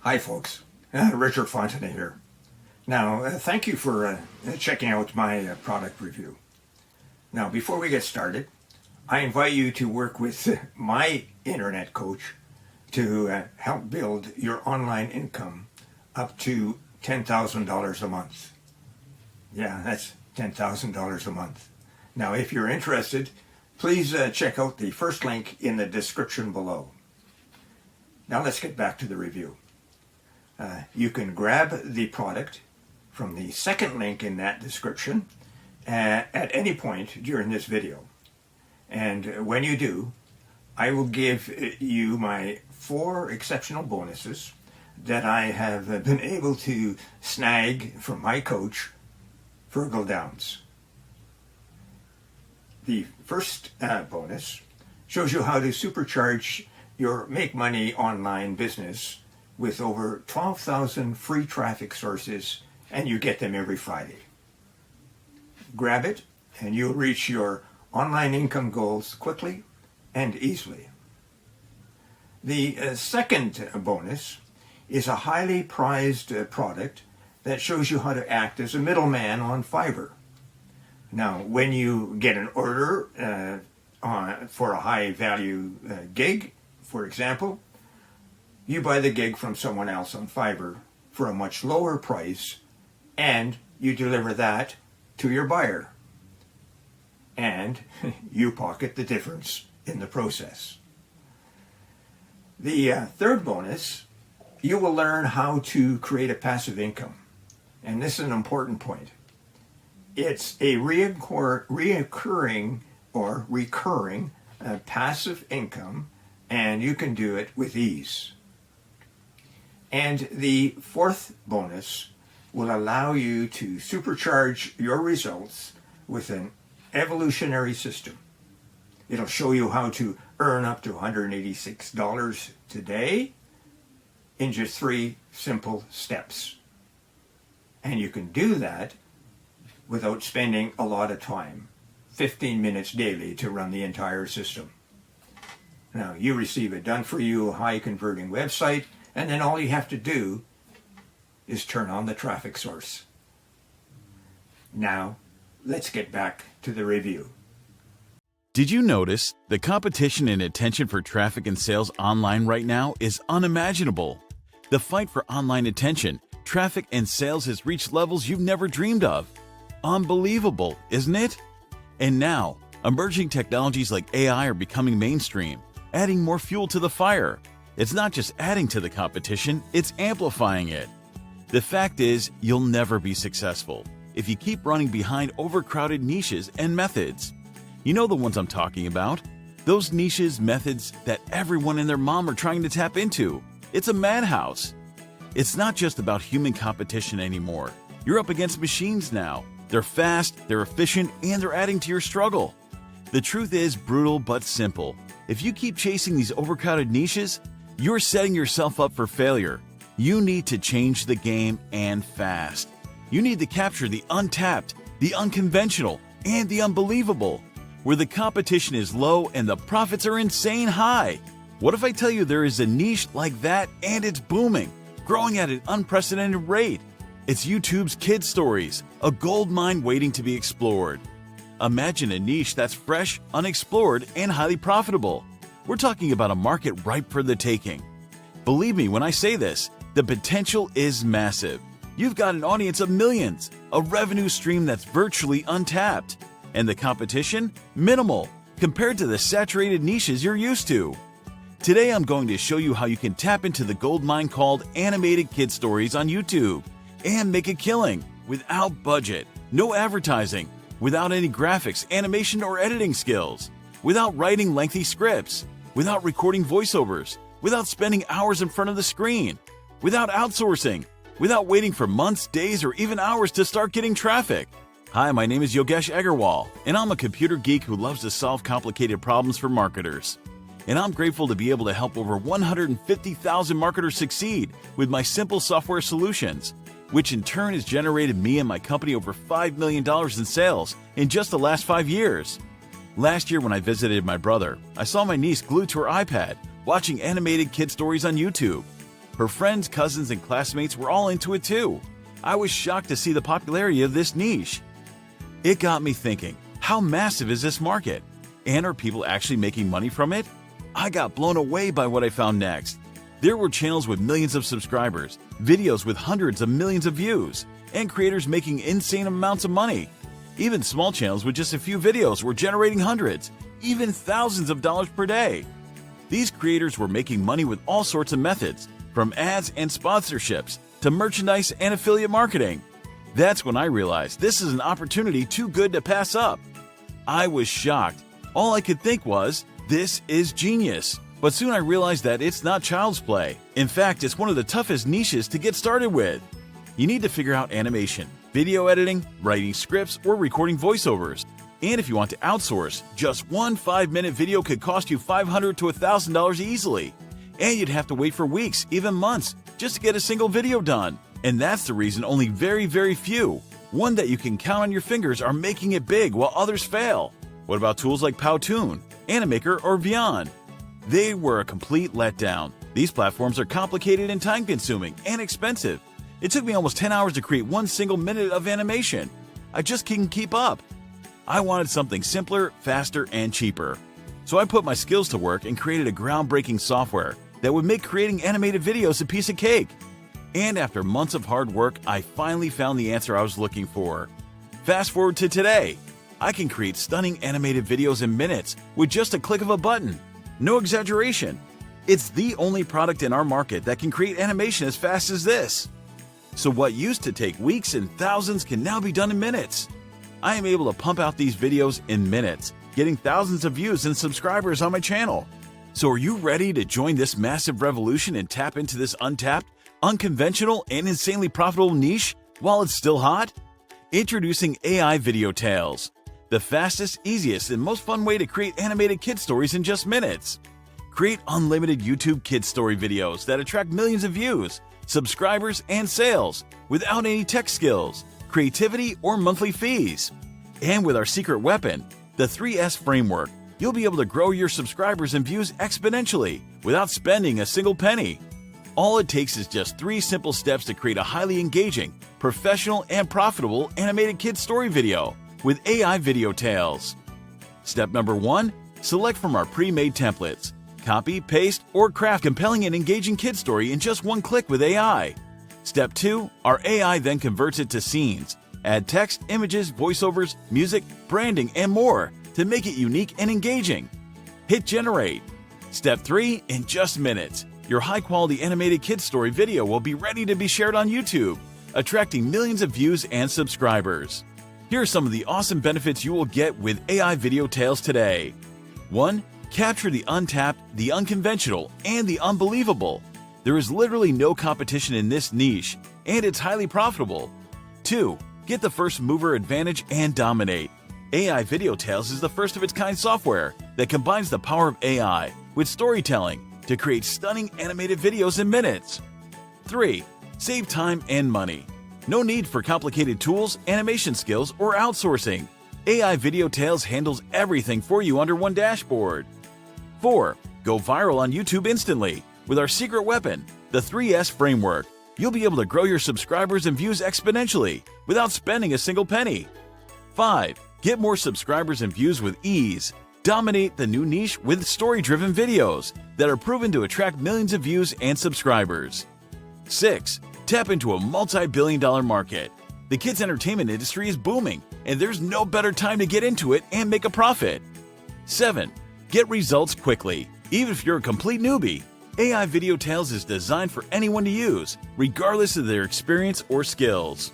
Hi folks, Richard Fontenay here. Now, thank you for checking out my product review. Now, before we get started, I invite you to work with my internet coach to help build your online income up to $10,000 a month. Yeah, that's $10,000 a month. Now, if you're interested, please check out the first link in the description below. Now let's get back to the review. You can grab the product from the second link in that description at any point during this video. And when you do, I will give you my 4 exceptional bonuses that I have been able to snag from my coach, Virgil Downs. The first bonus shows you how to supercharge your make money online business with over 12,000 free traffic sources, and you get them every Friday. Grab it and you'll reach your online income goals quickly and easily. The second bonus is a highly prized product that shows you how to act as a middleman on Fiverr. Now, when you get an order for a high value gig, for example, you buy the gig from someone else on Fiverr for a much lower price, and you deliver that to your buyer. And you pocket the difference in the process. The third bonus, you will learn how to create a passive income. And this is an important point. It's a reoccurring or recurring passive income, and you can do it with ease. And the fourth bonus will allow you to supercharge your results with an evolutionary system. It'll show you how to earn up to $186 today in just 3 simple steps. And you can do that without spending a lot of time, 15 minutes daily to run the entire system. Now, you receive a done-for-you, high-converting website, and then all you have to do is turn on the traffic source. Now, let's get back to the review. Did you notice the competition and attention for traffic and sales online right now is unimaginable? The fight for online attention, traffic, and sales has reached levels you've never dreamed of. Unbelievable, isn't it? And now, emerging technologies like AI are becoming mainstream, adding more fuel to the fire. It's not just adding to the competition, it's amplifying it. The fact is, you'll never be successful if you keep running behind overcrowded niches and methods. You know the ones I'm talking about. Those niches, methods that everyone and their mom are trying to tap into. It's a madhouse. It's not just about human competition anymore. You're up against machines now. They're fast, they're efficient, and they're adding to your struggle. The truth is brutal but simple. If you keep chasing these overcrowded niches, you're setting yourself up for failure. You need to change the game, and fast. You need to capture the untapped, the unconventional, and the unbelievable, where the competition is low and the profits are insane high. What if I tell you there is a niche like that and it's booming, growing at an unprecedented rate? It's YouTube's kid stories, a gold mine waiting to be explored. Imagine a niche that's fresh, unexplored, and highly profitable. We're talking about a market ripe for the taking. Believe me when I say this, the potential is massive. You've got an audience of millions, a revenue stream that's virtually untapped, and the competition? Minimal, compared to the saturated niches you're used to. Today I'm going to show you how you can tap into the gold mine called animated kid stories on YouTube and make a killing without budget, no advertising, without any graphics, animation, or editing skills, without writing lengthy scripts, without recording voiceovers, without spending hours in front of the screen, without outsourcing, without waiting for months, days, or even hours to start getting traffic. Hi, my name is Yogesh Agarwal, and I'm a computer geek who loves to solve complicated problems for marketers. And I'm grateful to be able to help over 150,000 marketers succeed with my simple software solutions, which in turn has generated me and my company over $5 million in sales in just the last 5 years. Last year when I visited my brother, I saw my niece glued to her iPad, watching animated kid stories on YouTube. Her friends, cousins, and classmates were all into it too. I was shocked to see the popularity of this niche. It got me thinking, how massive is this market? And are people actually making money from it? I got blown away by what I found next. There were channels with millions of subscribers, videos with hundreds of millions of views, and creators making insane amounts of money. Even small channels with just a few videos were generating hundreds, even thousands of dollars per day. These creators were making money with all sorts of methods, from ads and sponsorships to merchandise and affiliate marketing. That's when I realized this is an opportunity too good to pass up. I was shocked. All I could think was, this is genius. But soon I realized that it's not child's play. In fact, it's one of the toughest niches to get started with. You need to figure out animation, video editing, writing scripts, or recording voiceovers. And if you want to outsource, just one 5-minute video could cost you $500 to $1,000 easily. And you'd have to wait for weeks, even months, just to get a single video done. And that's the reason only very few, one that you can count on your fingers, are making it big while others fail. What about tools like Powtoon, Animaker, or Beyond? They were a complete letdown. These platforms are complicated and time-consuming and expensive. It took me almost 10 hours to create one single minute of animation. I just couldn't keep up. I wanted something simpler, faster, and cheaper. So I put my skills to work and created a groundbreaking software that would make creating animated videos a piece of cake. And after months of hard work, I finally found the answer I was looking for. Fast forward to today. I can create stunning animated videos in minutes with just a click of a button. No exaggeration. It's the only product in our market that can create animation as fast as this. So what used to take weeks and thousands can now be done in minutes. I am able to pump out these videos in minutes, getting thousands of views and subscribers on my channel. So are you ready to join this massive revolution and tap into this untapped, unconventional, and insanely profitable niche while it's still hot? Introducing AI VideoTales, the fastest, easiest, and most fun way to create animated kid stories in just minutes. Create unlimited YouTube kid story videos that attract millions of views, subscribers, and sales without any tech skills, creativity, or monthly fees. And with our secret weapon, the 3S framework, you'll be able to grow your subscribers and views exponentially without spending a single penny. All it takes is just 3 simple steps to create a highly engaging, professional, and profitable animated kid story video with AI VideoTales. Step number 1, select from our pre-made templates. Copy, paste, or craft compelling and engaging kid story in just one click with AI. Step 2, our AI then converts it to scenes. Add text, images, voiceovers, music, branding, and more to make it unique and engaging. Hit generate. Step 3, in just minutes, your high-quality animated kid story video will be ready to be shared on YouTube, attracting millions of views and subscribers. Here are some of the awesome benefits you will get with AI VideoTales today. 1. Capture the untapped, the unconventional, and the unbelievable. There is literally no competition in this niche, and it's highly profitable. 2. Get the first mover advantage and dominate. AI VideoTales is the first of its kind software that combines the power of AI with storytelling to create stunning animated videos in minutes. 3. Save time and money. No need for complicated tools, animation skills, or outsourcing. AI VideoTales handles everything for you under one dashboard. 4. Go viral on YouTube instantly. With our secret weapon, the 3S framework, you'll be able to grow your subscribers and views exponentially without spending a single penny. 5. Get more subscribers and views with ease. Dominate the new niche with story-driven videos that are proven to attract millions of views and subscribers. 6. Tap into a multi-billion-dollar market. The kids' entertainment industry is booming, and there's no better time to get into it and make a profit. 7. Get results quickly. Even if you're a complete newbie, AI VideoTales is designed for anyone to use, regardless of their experience or skills.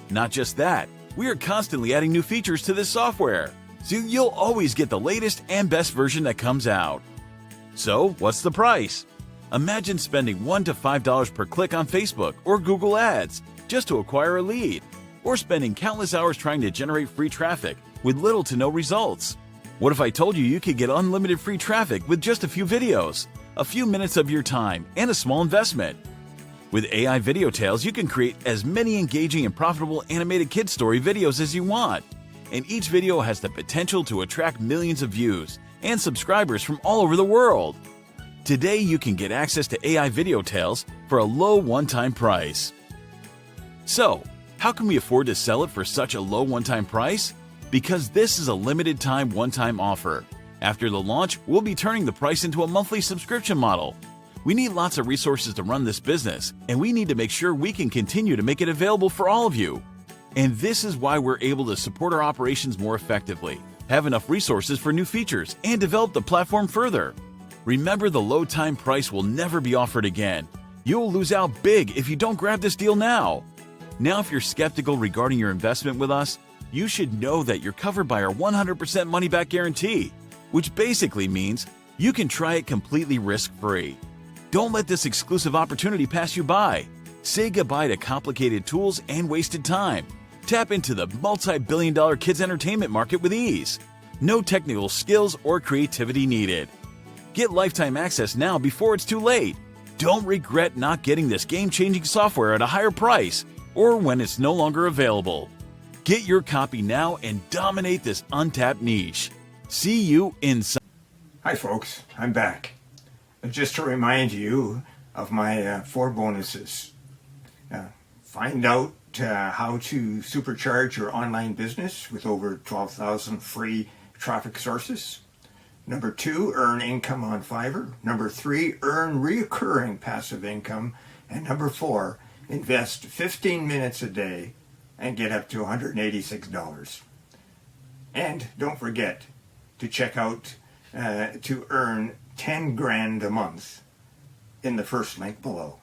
Not just that, we are constantly adding new features to this software, so you'll always get the latest and best version that comes out. So, what's the price? Imagine spending $1 to $5 per click on Facebook or Google Ads just to acquire a lead, or spending countless hours trying to generate free traffic with little to no results. What if I told you you could get unlimited free traffic with just a few videos, a few minutes of your time, and a small investment? With AI VideoTales, you can create as many engaging and profitable animated kid story videos as you want, and each video has the potential to attract millions of views and subscribers from all over the world. Today you can get access to AI VideoTales for a low one-time price. So, how can we afford to sell it for such a low one-time price? Because this is a limited time one-time offer. After the launch, we'll be turning the price into a monthly subscription model. We need lots of resources to run this business, and we need to make sure we can continue to make it available for all of you. And this is why we're able to support our operations more effectively, have enough resources for new features, and develop the platform further. Remember, the low time price will never be offered again. You'll lose out big if you don't grab this deal now. Now, if you're skeptical regarding your investment with us, you should know that you're covered by our 100% money-back guarantee, which basically means you can try it completely risk-free. Don't let this exclusive opportunity pass you by. Say goodbye to complicated tools and wasted time. Tap into the multi-billion-dollar kids entertainment market with ease. No technical skills or creativity needed. Get lifetime access now before it's too late. Don't regret not getting this game-changing software at a higher price or when it's no longer available. Get your copy now and dominate this untapped niche. See you inside. Hi folks, I'm back. Just to remind you of my 4 bonuses. Find out how to supercharge your online business with over 12,000 free traffic sources. Number 2, earn income on Fiverr. Number 3, earn recurring passive income. And number 4, invest 15 minutes a day and get up to $186. And don't forget to check out to earn 10 grand a month in the first link below.